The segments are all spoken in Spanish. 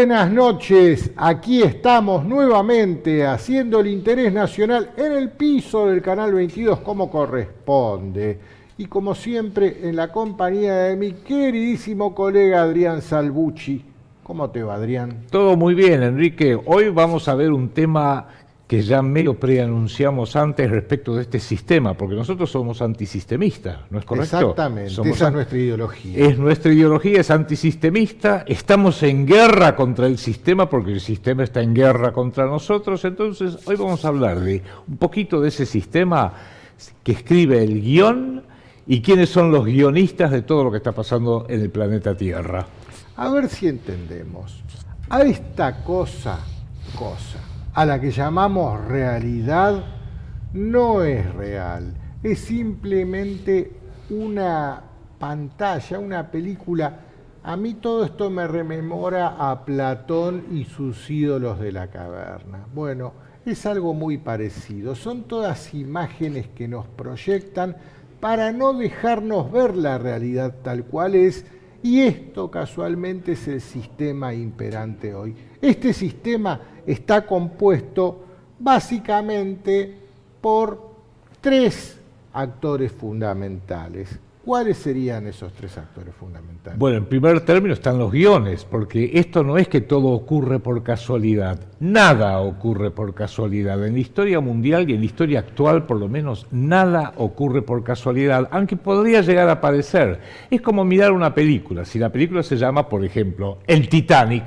buenas noches. Aquí estamos nuevamente haciendo el interés nacional en el piso del Canal 22 como corresponde. Y como siempre en la compañía de mi queridísimo colega Adrián Salvucci. ¿Cómo te va, Adrián? Todo muy bien, Enrique. Hoy vamos a ver un tema que ya medio preanunciamos antes respecto de este sistema, porque nosotros somos antisistemistas, ¿no es correcto? Exactamente, esa es nuestra ideología. Es nuestra ideología, es antisistemista, estamos en guerra contra el sistema porque el sistema está en guerra contra nosotros, entonces hoy vamos a hablar de un poquito de ese sistema que escribe el guión y quiénes son los guionistas de todo lo que está pasando en el planeta Tierra. A ver si entendemos. A esta cosa a la que llamamos realidad no es real, es simplemente una pantalla, una película. A mí todo esto me rememora a Platón y sus ídolos de la caverna. Bueno, es algo muy parecido, son todas imágenes que nos proyectan para no dejarnos ver la realidad tal cual es. Y esto casualmente es el sistema imperante hoy. Este sistema está compuesto básicamente por tres actores fundamentales. ¿Cuáles serían esos tres actores fundamentales? Bueno, en primer término están los guiones, porque esto no es que todo ocurre por casualidad. Nada ocurre por casualidad. En la historia mundial y en la historia actual, por lo menos, nada ocurre por casualidad, aunque podría llegar a parecer. Es como mirar una película. Si la película se llama, por ejemplo, El Titanic,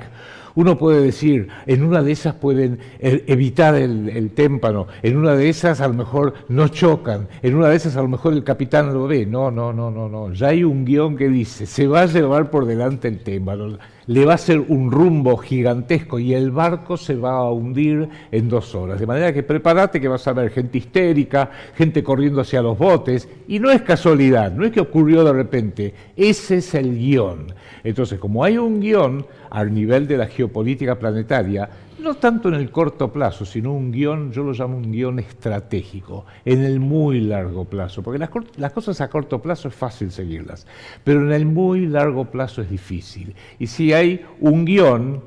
uno puede decir, en una de esas pueden evitar el témpano, en una de esas a lo mejor no chocan, en una de esas a lo mejor el capitán lo ve. No. Ya hay un guión que dice, se va a llevar por delante el témpano, le va a hacer un rumbo gigantesco y el barco se va a hundir en 2 horas. De manera que prepárate que vas a ver gente histérica, gente corriendo hacia los botes, y no es casualidad, no es que ocurrió de repente, ese es el guión. Entonces, como hay un guión al nivel de la geopolítica planetaria, no tanto en el corto plazo, sino un guión, yo lo llamo un guión estratégico, en el muy largo plazo, porque las cosas a corto plazo es fácil seguirlas, pero en el muy largo plazo es difícil. Y si hay un guión,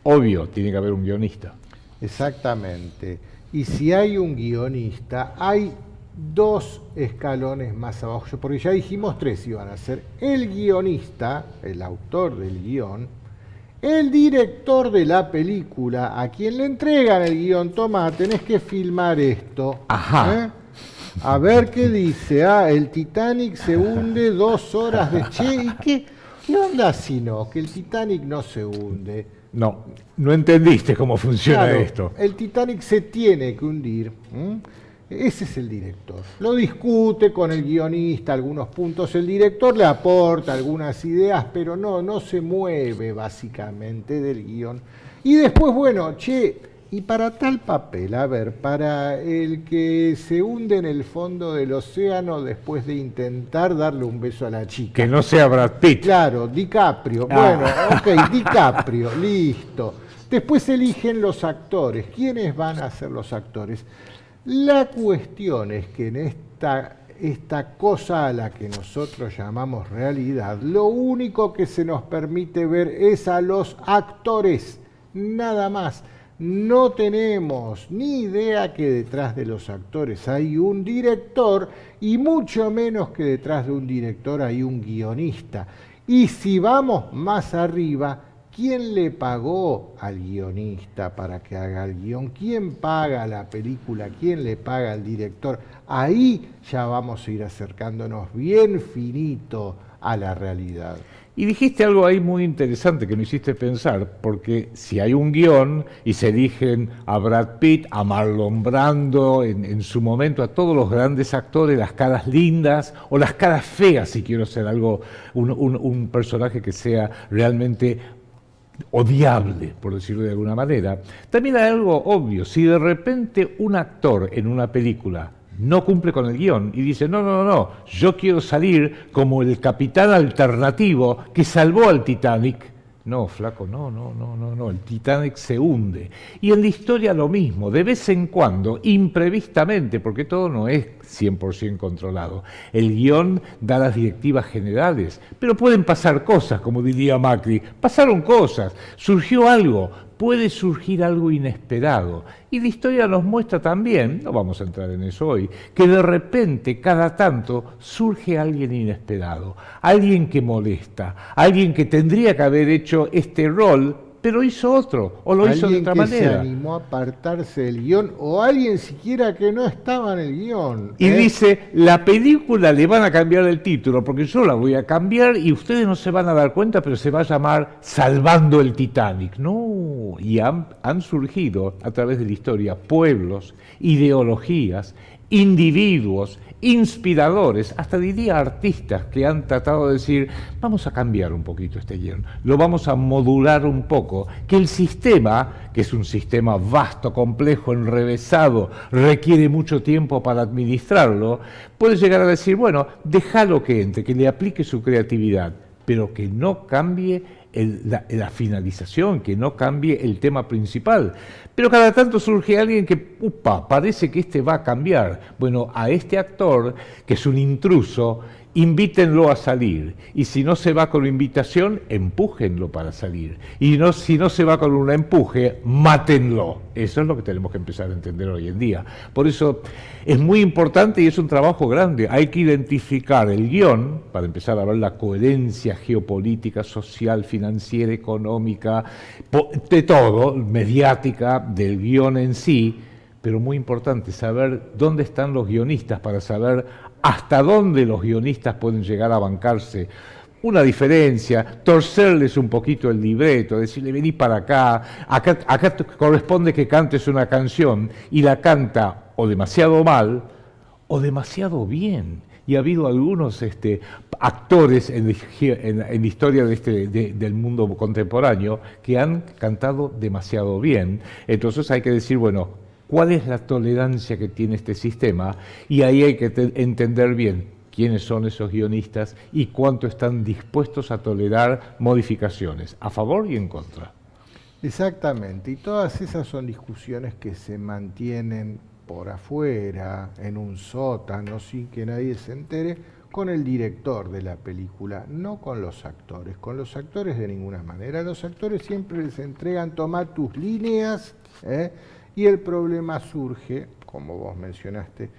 obvio, tiene que haber un guionista. Exactamente. Y si hay un guionista, hay 2 escalones más abajo, porque ya dijimos 3 iban a ser el guionista, el autor del guión, el director de la película, a quien le entregan el guión, toma, tenés que filmar esto. Ajá. A ver qué dice, el Titanic se hunde 2 horas de... ¿Y qué? ¿Qué onda si no? Que el Titanic no se hunde. No entendiste cómo funciona esto. El Titanic se tiene que hundir. Ese es el director. Lo discute con el guionista algunos puntos, el director le aporta algunas ideas, pero no se mueve básicamente del guión. Y después, bueno, y para tal papel, a ver, para el que se hunde en el fondo del océano después de intentar darle un beso a la chica. Que no sea Brad Pitt. Claro, DiCaprio. Bueno, ok, DiCaprio, listo. Después eligen los actores. ¿Quiénes van a ser los actores? La cuestión es que en esta cosa a la que nosotros llamamos realidad, lo único que se nos permite ver es a los actores, nada más. No tenemos ni idea que detrás de los actores hay un director y mucho menos que detrás de un director hay un guionista. Y si vamos más arriba, ¿quién le pagó al guionista para que haga el guión? ¿Quién paga la película? ¿Quién le paga al director? Ahí ya vamos a ir acercándonos bien finito a la realidad. Y dijiste algo ahí muy interesante que me hiciste pensar, porque si hay un guión y se eligen a Brad Pitt, a Marlon Brando, en su momento a todos los grandes actores, las caras lindas o las caras feas, si quiero ser algo, un personaje que sea realmente odiable, por decirlo de alguna manera, también hay algo obvio. Si de repente un actor en una película no cumple con el guión y dice, no, yo quiero salir como el capitán alternativo que salvó al Titanic, No, flaco, no, el Titanic se hunde. Y en la historia lo mismo, de vez en cuando, imprevistamente, porque todo no es 100% controlado. El guión da las directivas generales, pero pueden pasar cosas, como diría Macri. Pasaron cosas, surgió algo, puede surgir algo inesperado. Y la historia nos muestra también, no vamos a entrar en eso hoy, que de repente, cada tanto, surge alguien inesperado, alguien que molesta, alguien que tendría que haber hecho este rol, pero hizo otro, o lo hizo de otra manera. Alguien que se animó a apartarse del guión, o alguien siquiera que no estaba en el guión. Y dice, la película le van a cambiar el título, porque yo la voy a cambiar y ustedes no se van a dar cuenta, pero se va a llamar Salvando el Titanic. No, y han surgido a través de la historia pueblos, ideologías, individuos, inspiradores, hasta diría artistas que han tratado de decir, vamos a cambiar un poquito este guión, lo vamos a modular un poco, que el sistema, que es un sistema vasto, complejo, enrevesado, requiere mucho tiempo para administrarlo, puede llegar a decir, bueno, déjalo que entre, que le aplique su creatividad, pero que no cambie la finalización, que no cambie el tema principal. Pero cada tanto surge alguien que, parece que este va a cambiar. Bueno, a este actor, que es un intruso, invítenlo a salir. Y si no se va con invitación, empújenlo para salir. Y si no se va con un empuje, mátenlo. Eso es lo que tenemos que empezar a entender hoy en día. Por eso es muy importante y es un trabajo grande. Hay que identificar el guión, para empezar a ver la coherencia geopolítica, social, financiera, económica, de todo, mediática, del guión en sí, pero muy importante saber dónde están los guionistas para saber hasta dónde los guionistas pueden llegar a bancarse una diferencia, torcerles un poquito el libreto, decirle vení para acá te corresponde que cantes una canción y la canta o demasiado mal o demasiado bien. Y ha habido algunos actores en la historia del mundo contemporáneo que han cantado demasiado bien. Entonces hay que decir, bueno, ¿cuál es la tolerancia que tiene este sistema? Y ahí hay que entender bien quiénes son esos guionistas y cuánto están dispuestos a tolerar modificaciones, a favor y en contra. Exactamente, y todas esas son discusiones que se mantienen por afuera, en un sótano, sin que nadie se entere, con el director de la película, no con los actores. Con los actores de ninguna manera. Los actores siempre les entregan, toma tus líneas, y el problema surge, como vos mencionaste,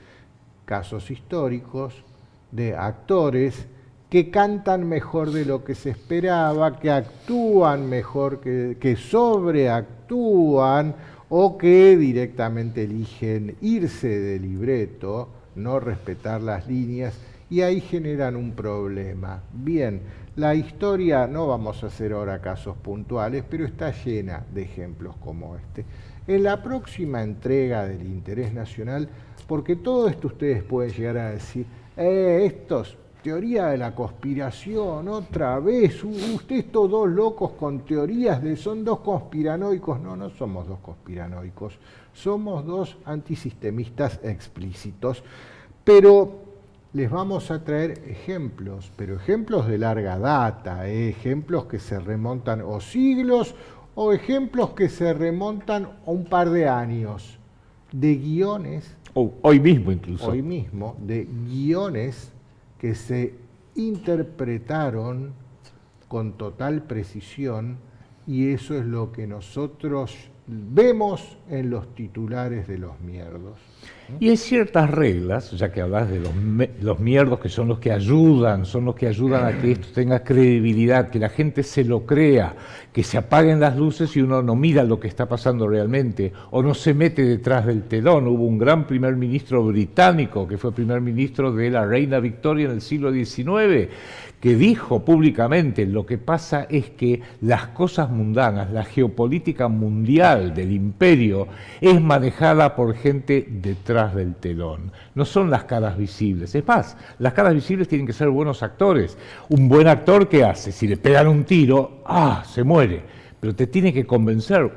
casos históricos de actores que cantan mejor de lo que se esperaba, que actúan mejor, que sobreactúan, o que directamente eligen irse del libreto, no respetar las líneas, y ahí generan un problema. Bien, la historia, no vamos a hacer ahora casos puntuales, pero está llena de ejemplos como este. En la próxima entrega del Interés Nacional, porque todo esto ustedes pueden llegar a decir, estos, teoría de la conspiración, otra vez, estos dos locos con teorías son dos conspiranoicos. No, no somos dos conspiranoicos, somos dos antisistemistas explícitos, pero les vamos a traer ejemplos, pero ejemplos de larga data, ejemplos que se remontan o siglos, o ejemplos que se remontan a un par de años, de guiones, hoy mismo incluso. Hoy mismo, de guiones que se interpretaron con total precisión, y eso es lo que nosotros vemos en los titulares de los mierdos. Y hay ciertas reglas, ya que hablas de los mierdos, que son los que ayudan a que esto tenga credibilidad, que la gente se lo crea, que se apaguen las luces y uno no mira lo que está pasando realmente, o no se mete detrás del telón. Hubo un gran primer ministro británico, que fue primer ministro de la reina Victoria en el siglo XIX, que dijo públicamente, lo que pasa es que las cosas mundanas, la geopolítica mundial del imperio, es manejada por gente detrás del telón. No son las caras visibles. Es más, las caras visibles tienen que ser buenos actores. Un buen actor, ¿qué hace? Si le pegan un tiro, se muere. Pero te tiene que convencer,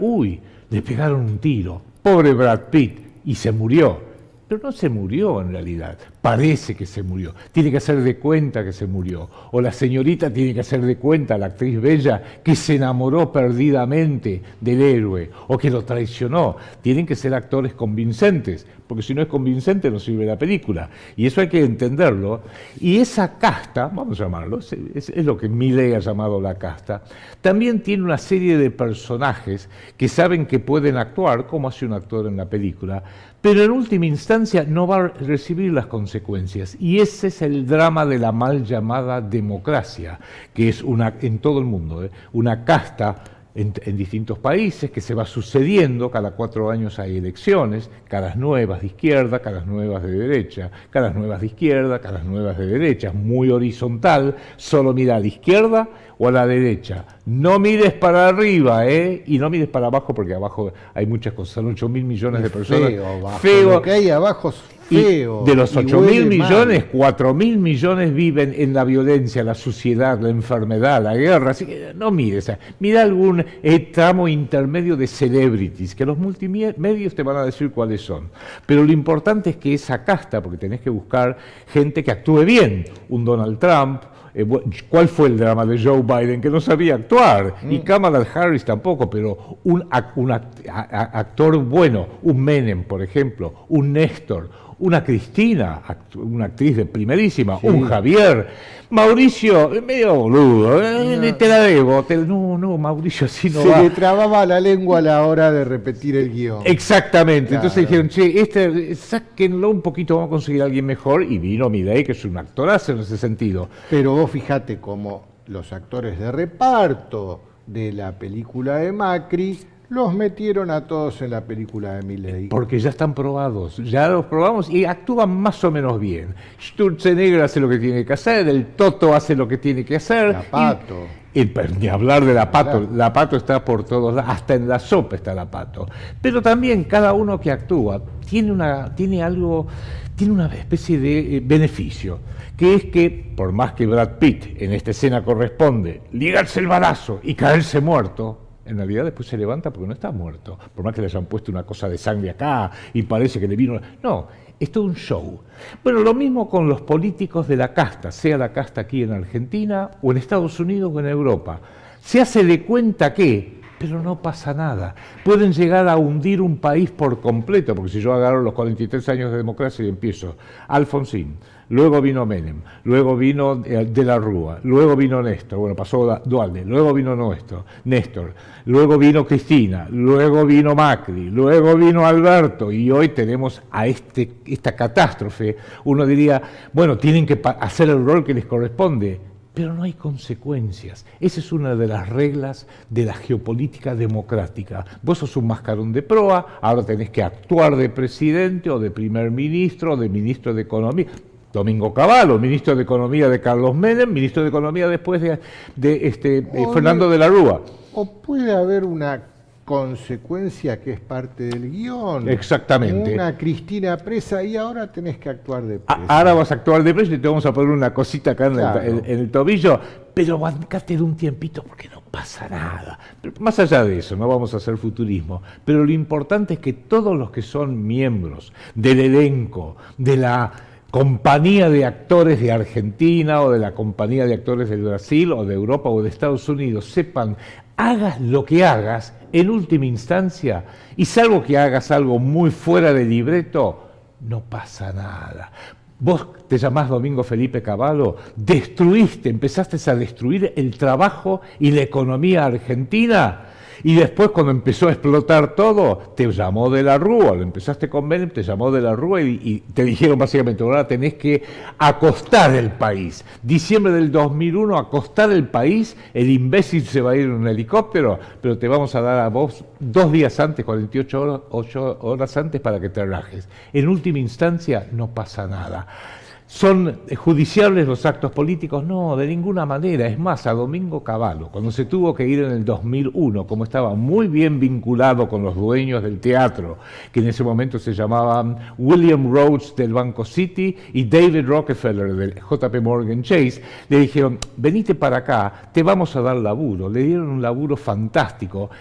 le pegaron un tiro, pobre Brad Pitt, y se murió. Pero no se murió en realidad. parece que se murió, tiene que hacer de cuenta que se murió, o la señorita tiene que hacer de cuenta, la actriz bella, que se enamoró perdidamente del héroe, o que lo traicionó. Tienen que ser actores convincentes, porque si no es convincente no sirve la película, y eso hay que entenderlo. Y esa casta, vamos a llamarlo, es lo que Milei ha llamado la casta, también tiene una serie de personajes que saben que pueden actuar, como hace un actor en la película, pero en última instancia no va a recibir las consecuencias. Y ese es el drama de la mal llamada democracia, que es en todo el mundo, una casta en distintos países que se va sucediendo, cada 4 años hay elecciones, caras nuevas de izquierda, caras nuevas de derecha, caras nuevas de izquierda, caras nuevas de derecha, muy horizontal, solo mira a la izquierda o a la derecha. No mires para arriba, y no mires para abajo, porque abajo hay muchas cosas, son 8.000 millones de personas. Feo. Lo que hay abajo es feo. Y de los 8.000 millones, 4.000 millones viven en la violencia, la suciedad, la enfermedad, la guerra. Así que no mires, mira algún tramo intermedio de celebrities, que los multimedios te van a decir cuáles son. Pero lo importante es que esa casta, porque tenés que buscar gente que actúe bien, un Donald Trump. ¿Cuál fue el drama de Joe Biden? Que no sabía actuar, y Kamala Harris tampoco, pero un actor bueno, un Menem, por ejemplo, un Néstor, una Cristina, una actriz de primerísima, sí. Un Javier, Mauricio, medio boludo, te la debo, no, Mauricio así no va. Se le trababa la lengua a la hora de repetir el guión. Exactamente, claro. Entonces dijeron, che, sáquenlo un poquito, vamos a conseguir a alguien mejor, y vino Milei, que es un actorazo en ese sentido. Pero vos fíjate cómo los actores de reparto de la película de Macri los metieron a todos en la película de Milei. Porque ya están probados, ya los probamos y actúan más o menos bien. Schwarzenegger hace lo que tiene que hacer, el Toto hace lo que tiene que hacer. La Pato. Ni hablar de la Pato, claro. La Pato está por todos lados, hasta en la sopa está la Pato. Pero también cada uno que actúa tiene una especie de beneficio, que es que, por más que Brad Pitt en esta escena corresponde ligarse el balazo y caerse muerto, en realidad después se levanta porque no está muerto, por más que le hayan puesto una cosa de sangre acá y parece que le vino... No, es todo un show. Bueno, lo mismo con los políticos de la casta, sea la casta aquí en Argentina o en Estados Unidos o en Europa. Se hace de cuenta que, pero no pasa nada. Pueden llegar a hundir un país por completo, porque si yo agarro los 43 años de democracia y empiezo, Alfonsín, luego vino Menem, luego vino De la Rúa, luego vino Néstor, bueno, pasó Dualde, luego vino Néstor, luego vino Cristina, luego vino Macri, luego vino Alberto, y hoy tenemos a esta catástrofe. Uno diría, bueno, tienen que hacer el rol que les corresponde, pero no hay consecuencias. Esa es una de las reglas de la geopolítica democrática. Vos sos un mascarón de proa, ahora tenés que actuar de presidente o de primer ministro o de ministro de Economía. Domingo Cavallo, ministro de Economía de Carlos Menem, ministro de Economía después de Fernando de la Rúa. O puede haber una consecuencia que es parte del guión. Exactamente. Una Cristina presa y ahora tenés que actuar de presa. Ahora vas a actuar de presa y te vamos a poner una cosita acá en el tobillo, pero bancate de un tiempito porque no pasa nada. Pero más allá de eso, no vamos a hacer futurismo, pero lo importante es que todos los que son miembros del elenco, de la compañía de actores de Argentina o de la compañía de actores del Brasil o de Europa o de Estados Unidos sepan, hagas lo que hagas, en última instancia, y salvo que hagas algo muy fuera de libreto, no pasa nada. Vos te llamás Domingo Felipe Cavallo, empezaste a destruir el trabajo y la economía argentina. Y después, cuando empezó a explotar todo, te llamó De la Rúa, lo empezaste con Menem, te llamó De la Rúa y te dijeron básicamente, ahora tenés que acostar el país. Diciembre del 2001, acostar el país, el imbécil se va a ir en un helicóptero, pero te vamos a dar a vos 2 días antes, 48 horas antes para que te relajes. En última instancia, no pasa nada. ¿Son judiciables los actos políticos? No, de ninguna manera. Es más, a Domingo Cavallo, cuando se tuvo que ir en el 2001, como estaba muy bien vinculado con los dueños del teatro, que en ese momento se llamaban William Rhodes del Banco City y David Rockefeller del JP Morgan Chase, le dijeron, venite para acá, te vamos a dar laburo. Le dieron un laburo fantástico.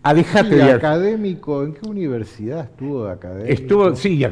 alejate Sí, de académico, ¿en qué universidad estuvo de académico? Estuvo, sí,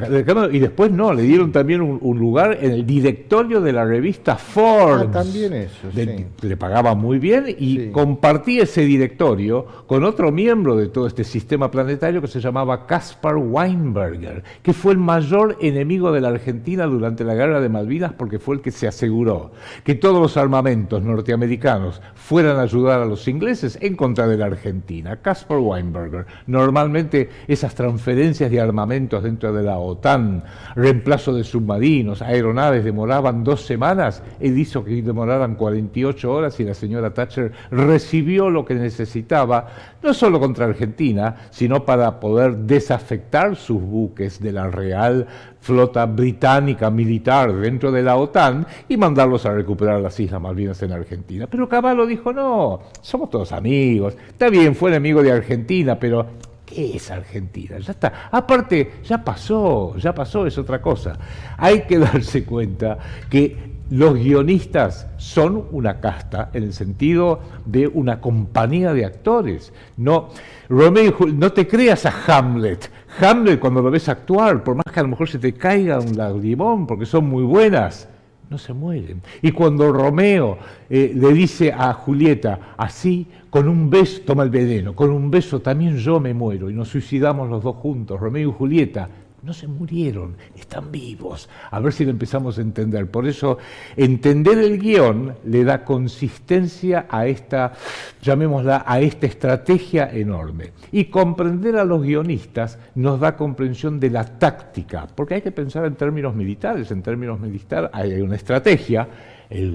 y después no, le dieron también un lugar en el directorio de la revista Forbes. Ah, también eso, sí. Le pagaba muy bien y Sí. compartía ese directorio con otro miembro de todo este sistema planetario que se llamaba Caspar Weinberger, que fue el mayor enemigo de la Argentina durante la Guerra de Malvinas porque fue el que se aseguró que todos los armamentos norteamericanos fueran a ayudar a los ingleses en contra de la Argentina. Caspar Weinberger. Normalmente esas transferencias de armamentos dentro de la OTAN, reemplazo de submarinos, aeronaves, demoraban 2 semanas. Él hizo que demoraran 48 horas y la señora Thatcher recibió lo que necesitaba, no solo contra Argentina, sino para poder desafectar sus buques de la Real Flota Británica Militar dentro de la OTAN y mandarlos a recuperar las Islas Malvinas en Argentina. Pero Cavallo dijo, no, somos todos amigos, está bien, fue enemigo de Argentina, pero ¿qué es Argentina? Ya está. Aparte, ya pasó, es otra cosa. Hay que darse cuenta que los guionistas son una casta en el sentido de una compañía de actores. No, no te creas a Hamlet. Hamlet, cuando lo ves actuar, por más que a lo mejor se te caiga un lagrimón, porque son muy buenas, no se mueren. Y cuando Romeo le dice a Julieta, así, con un beso, toma el veneno, con un beso también yo me muero, y nos suicidamos los dos juntos, Romeo y Julieta, no se murieron, están vivos. A ver si lo empezamos a entender. Por eso, entender el guión le da consistencia a esta, llamémosla, a esta estrategia enorme. Y comprender a los guionistas nos da comprensión de la táctica, porque hay que pensar en términos militares. En términos militares hay una estrategia, el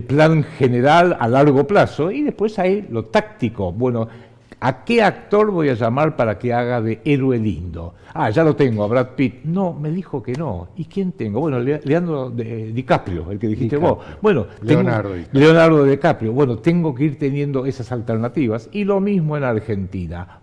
plan general a largo plazo, y después hay lo táctico. Bueno, ¿a qué actor voy a llamar para que haga de héroe lindo? Ah, ya lo tengo, a Brad Pitt. No, me dijo que no. ¿Y quién tengo? Bueno, Leonardo DiCaprio, el que dijiste vos. Bueno, Leonardo DiCaprio. Bueno, tengo que ir teniendo esas alternativas. Y lo mismo en Argentina.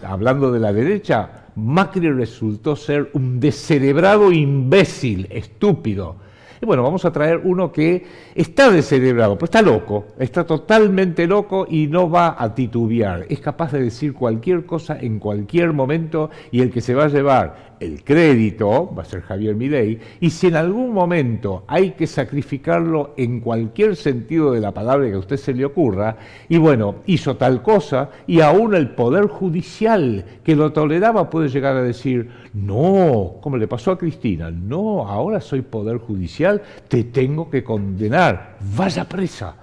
Hablando de la derecha, Macri resultó ser un descerebrado imbécil, estúpido. Y bueno, vamos a traer uno que está descerebrado, pero está loco, está totalmente loco y no va a titubear. Es capaz de decir cualquier cosa en cualquier momento y el que se va a llevar el crédito va a ser Javier Milei. Y si en algún momento hay que sacrificarlo en cualquier sentido de la palabra que a usted se le ocurra, y bueno, hizo tal cosa y aún el Poder Judicial que lo toleraba puede llegar a decir, no, como le pasó a Cristina, no, ahora soy Poder Judicial, te tengo que condenar, vaya presa.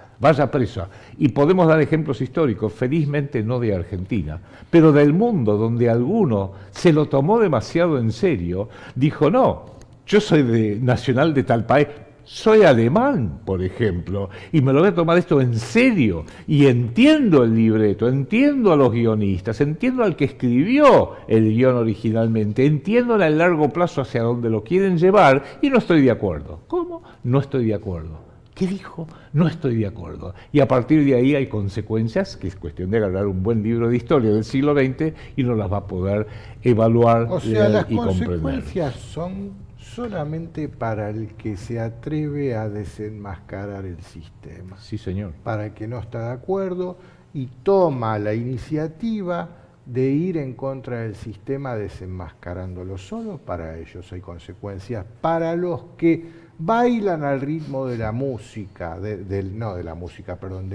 Y podemos dar ejemplos históricos, felizmente no de Argentina, pero del mundo donde alguno se lo tomó demasiado en serio, dijo, no, yo soy nacional de tal país, soy alemán, por ejemplo, y me lo voy a tomar esto en serio, y entiendo el libreto, entiendo a los guionistas, entiendo al que escribió el guión originalmente, entiendo en el largo plazo hacia dónde lo quieren llevar, y no estoy de acuerdo. ¿Cómo? No estoy de acuerdo. ¿Qué dijo? No estoy de acuerdo. Y a partir de ahí hay consecuencias, que es cuestión de agarrar un buen libro de historia del siglo XX y no las va a poder evaluar o sea, las y comprender. consecuencias son solamente para el que se atreve a desenmascarar el sistema. Sí, señor. Para el que no está de acuerdo y toma la iniciativa de ir en contra del sistema desenmascarándolo. Solo para ellos hay consecuencias. Para los que bailan al ritmo de la música, de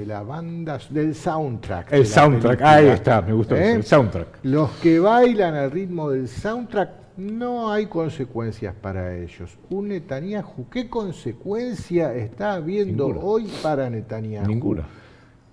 la banda, del soundtrack. El soundtrack, ahí está, me gustó eso, el soundtrack. Los que bailan al ritmo del soundtrack, no hay consecuencias para ellos. Un Netanyahu, ¿qué consecuencia está habiendo hoy para Netanyahu? Ninguna.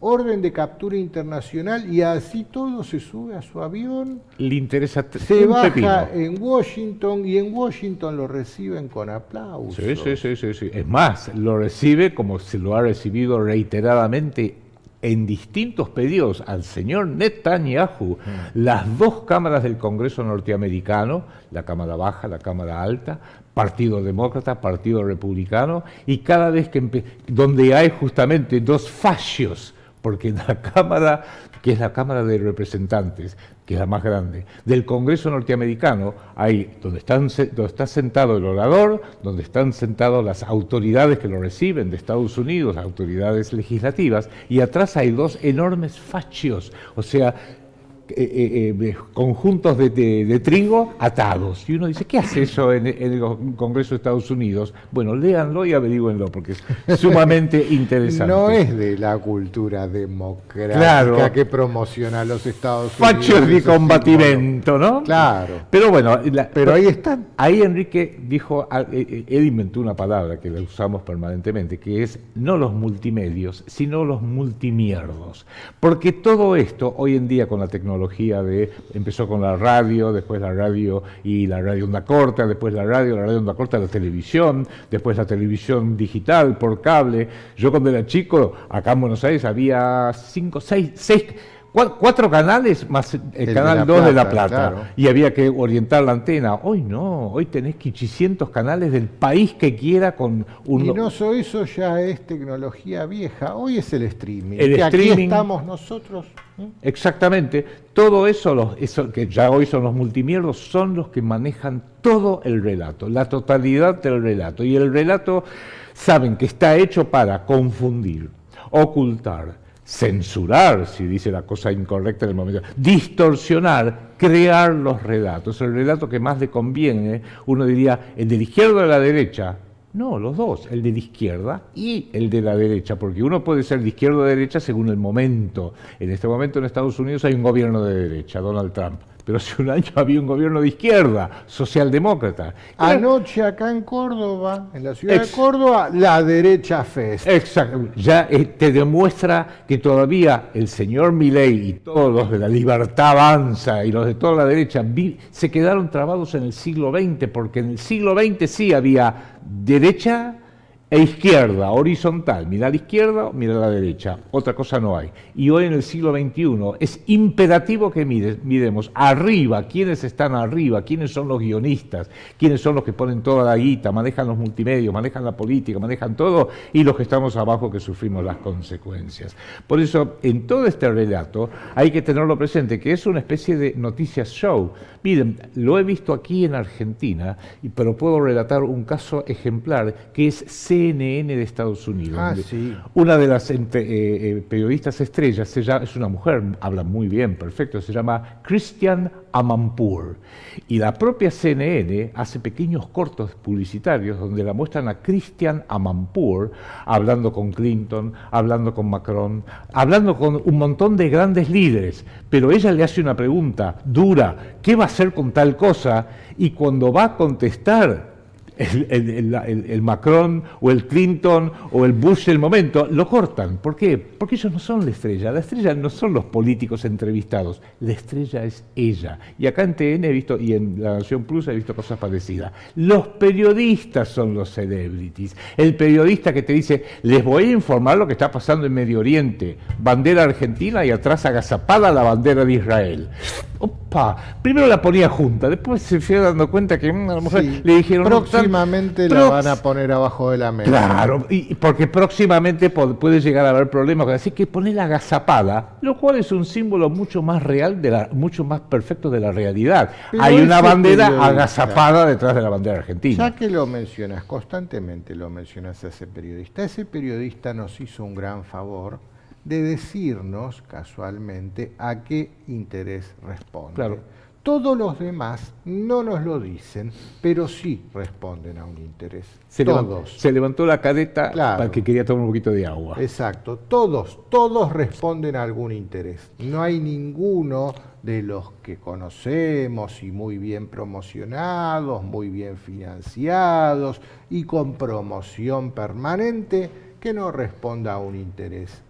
Orden de captura internacional y así todo se sube a su avión, le interesa se baja en Washington y en Washington lo reciben con aplausos. Sí. Es más, lo recibe como se lo ha recibido reiteradamente en distintos pedidos al señor Netanyahu, las dos cámaras del Congreso norteamericano, la Cámara Baja, la Cámara Alta, Partido Demócrata, Partido Republicano, y cada vez que donde hay justamente dos fascios porque en la Cámara, que es la Cámara de Representantes, que es la más grande, del Congreso norteamericano, hay donde está sentado el orador, donde están sentadas las autoridades que lo reciben de Estados Unidos, autoridades legislativas, y atrás hay dos enormes fascios, o sea, conjuntos de trigo atados. Y uno dice, ¿qué hace eso en el Congreso de Estados Unidos? Bueno, léanlo y averigüenlo, porque es sumamente interesante. No es de la cultura democrática, claro, que promociona a los Estados Unidos. Fachos de combatimento, ¿no? Claro. Pero bueno, pero ahí están. Ahí Enrique dijo, él inventó una palabra que la usamos permanentemente, que es no los multimedios, sino los multimierdos. Porque todo esto, hoy en día con la tecnología, empezó con la radio, después la radio y la radio onda corta, después la radio onda corta, la televisión, después la televisión digital por cable. Yo cuando era chico, acá en Buenos Aires había 4 canales más el canal 2 de La Plata, claro. Y había que orientar la antena. Hoy no, hoy tenés 500 canales del país que quiera con un... Y no, eso ya es tecnología vieja, hoy es el streaming. El streaming, aquí estamos nosotros. Exactamente, todo eso que ya hoy son los multimierdos, son los que manejan todo el relato, la totalidad del relato. Y el relato saben que está hecho para confundir, ocultar, censurar, si dice la cosa incorrecta en el momento, distorsionar, crear los relatos. El relato que más le conviene, uno diría, el de la izquierda o de la derecha. No, los dos, el de la izquierda y el de la derecha, porque uno puede ser de izquierda o de derecha según el momento. En este momento en Estados Unidos hay un gobierno de derecha, Donald Trump. Pero hace un año había un gobierno de izquierda, socialdemócrata. Anoche acá en Córdoba, en la ciudad de Córdoba, la derecha fest. Exacto. Ya te demuestra que todavía el señor Milei y todos los de la Libertad Avanza y los de toda la derecha se quedaron trabados en el siglo XX, porque en el siglo XX sí había derecha e izquierda, horizontal, mira a la izquierda, mira a la derecha, otra cosa no hay. Y hoy en el siglo XXI es imperativo que miremos arriba, quiénes están arriba, quiénes son los guionistas, quiénes son los que ponen toda la guita, manejan los multimedios, manejan la política, manejan todo, y los que estamos abajo que sufrimos las consecuencias. Por eso, en todo este relato hay que tenerlo presente, que es una especie de noticias show. Miren, lo he visto aquí en Argentina, pero puedo relatar un caso ejemplar, que es CNN de Estados Unidos. Sí. Una de las periodistas estrellas es una mujer, habla muy bien, perfecto, se llama Christiane Amanpour. Y la propia CNN hace pequeños cortos publicitarios donde la muestran a Christiane Amanpour hablando con Clinton, hablando con Macron, hablando con un montón de grandes líderes. Pero ella le hace una pregunta dura, ¿qué va a hacer con tal cosa? Y cuando va a contestar el Macron o el Clinton o el Bush del momento, lo cortan. ¿Por qué? Porque ellos no son la estrella no son los políticos entrevistados, la estrella es ella. Y acá en TN he visto, y en La Nación Plus he visto cosas parecidas. Los periodistas son los celebrities. El periodista que te dice, les voy a informar lo que está pasando en Medio Oriente, bandera argentina y atrás agazapada la bandera de Israel. Opa, primero la ponía junta, después se fue dando cuenta que a la mujer le dijeron... Próximamente la van a poner abajo de la mesa. Claro, y porque próximamente puede llegar a haber problemas, así que poner agazapada, lo cual es un símbolo mucho más real, mucho más perfecto de la realidad. Pero hay una bandera agazapada detrás de la bandera argentina. Ya que lo mencionas, constantemente lo mencionas a ese periodista nos hizo un gran favor de decirnos casualmente a qué interés responde. Claro. Todos los demás no nos lo dicen, pero sí responden a un interés. Se levantó la cadeta, claro, para que quería tomar un poquito de agua. Exacto, todos responden a algún interés. No hay ninguno de los que conocemos y muy bien promocionados, muy bien financiados y con promoción permanente que no responda a un interés.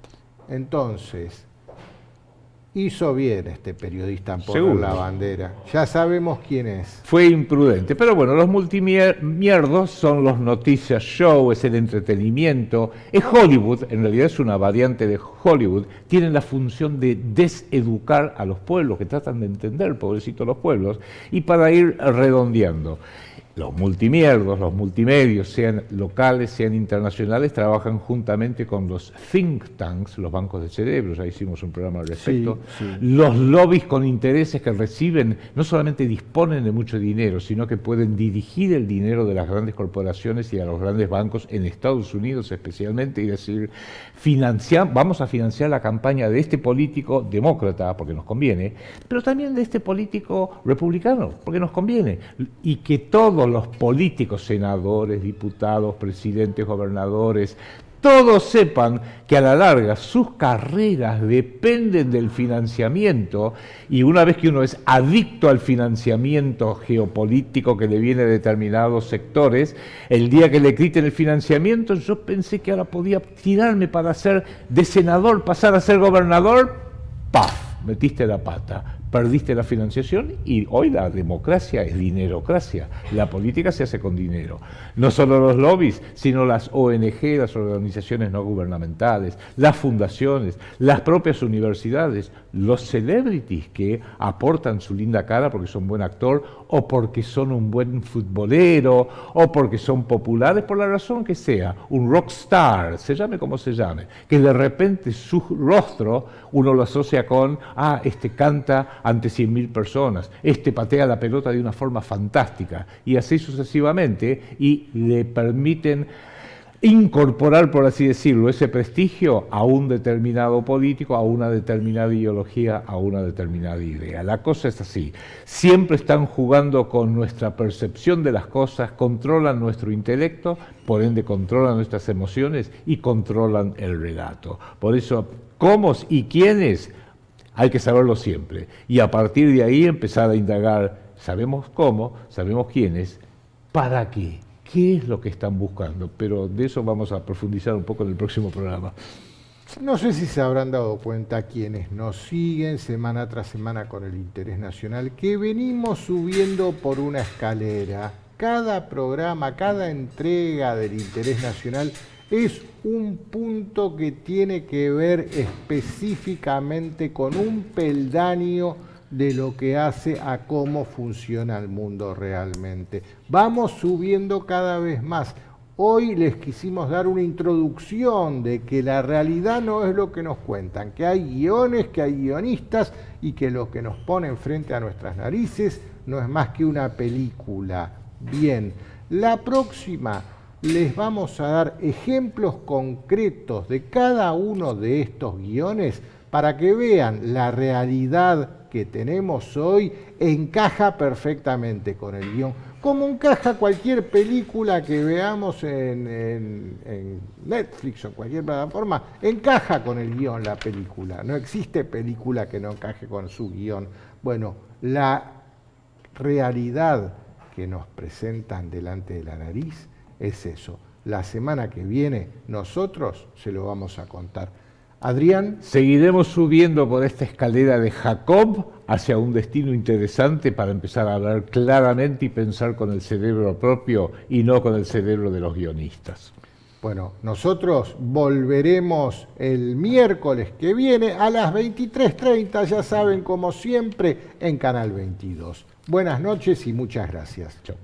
Entonces, hizo bien este periodista en poner la bandera. Ya sabemos quién es. Fue imprudente. Pero bueno, los multimierdos son los noticias show, es el entretenimiento. Es Hollywood, en realidad es una variante de Hollywood. Tienen la función de deseducar a los pueblos, que tratan de entender, pobrecitos los pueblos, y para ir redondeando. los multimierdos, los multimedios, sean locales, sean internacionales, trabajan juntamente con los think tanks, los bancos de cerebro, ya hicimos un programa al respecto, los lobbies con intereses que reciben, no solamente disponen de mucho dinero, sino que pueden dirigir el dinero de las grandes corporaciones y a los grandes bancos en Estados Unidos especialmente, y decir, vamos a financiar la campaña de este político demócrata, porque nos conviene, pero también de este político republicano, porque nos conviene, y que todos los políticos, senadores, diputados, presidentes, gobernadores, todos sepan que a la larga sus carreras dependen del financiamiento, y una vez que uno es adicto al financiamiento geopolítico que le viene de determinados sectores, el día que le quiten el financiamiento, yo pensé que ahora podía tirarme para ser de senador, pasar a ser gobernador, ¡paf! Metiste la pata. Perdiste la financiación y hoy la democracia es dinerocracia. La política se hace con dinero. No solo los lobbies, sino las ONG, las organizaciones no gubernamentales, las fundaciones, las propias universidades, los celebrities que aportan su linda cara porque son buen actor o porque son un buen futbolero o porque son populares, por la razón que sea, un rockstar, se llame como se llame, que de repente su rostro uno lo asocia con, este canta ante 100.000 personas, este patea la pelota de una forma fantástica, y así sucesivamente, y le permiten incorporar, por así decirlo, ese prestigio a un determinado político, a una determinada ideología, a una determinada idea. La cosa es así, siempre están jugando con nuestra percepción de las cosas, controlan nuestro intelecto, por ende controlan nuestras emociones y controlan el relato. Por eso, ¿cómo y quiénes? Hay que saberlo siempre, y a partir de ahí empezar a indagar, sabemos cómo, sabemos quiénes, ¿para qué? ¿Qué es lo que están buscando? Pero de eso vamos a profundizar un poco en el próximo programa. No sé si se habrán dado cuenta quienes nos siguen semana tras semana con el interés nacional, que venimos subiendo por una escalera. Cada programa, cada entrega del interés nacional es un punto que tiene que ver específicamente con un peldaño de lo que hace a cómo funciona el mundo realmente. Vamos subiendo cada vez más. Hoy les quisimos dar una introducción de que la realidad no es lo que nos cuentan, que hay guiones, que hay guionistas y que lo que nos ponen frente a nuestras narices no es más que una película. Bien, la próxima les vamos a dar ejemplos concretos de cada uno de estos guiones para que vean la realidad que tenemos hoy encaja perfectamente con el guión, como encaja cualquier película que veamos en Netflix o en cualquier plataforma, encaja con el guión la película, no existe película que no encaje con su guión. Bueno, la realidad que nos presentan delante de la nariz es eso. La semana que viene nosotros se lo vamos a contar. Adrián. Seguiremos subiendo por esta escalera de Jacob hacia un destino interesante para empezar a hablar claramente y pensar con el cerebro propio y no con el cerebro de los guionistas. Bueno, nosotros volveremos el miércoles que viene a las 23:30, ya saben, como siempre, en Canal 22. Buenas noches y muchas gracias. Chao.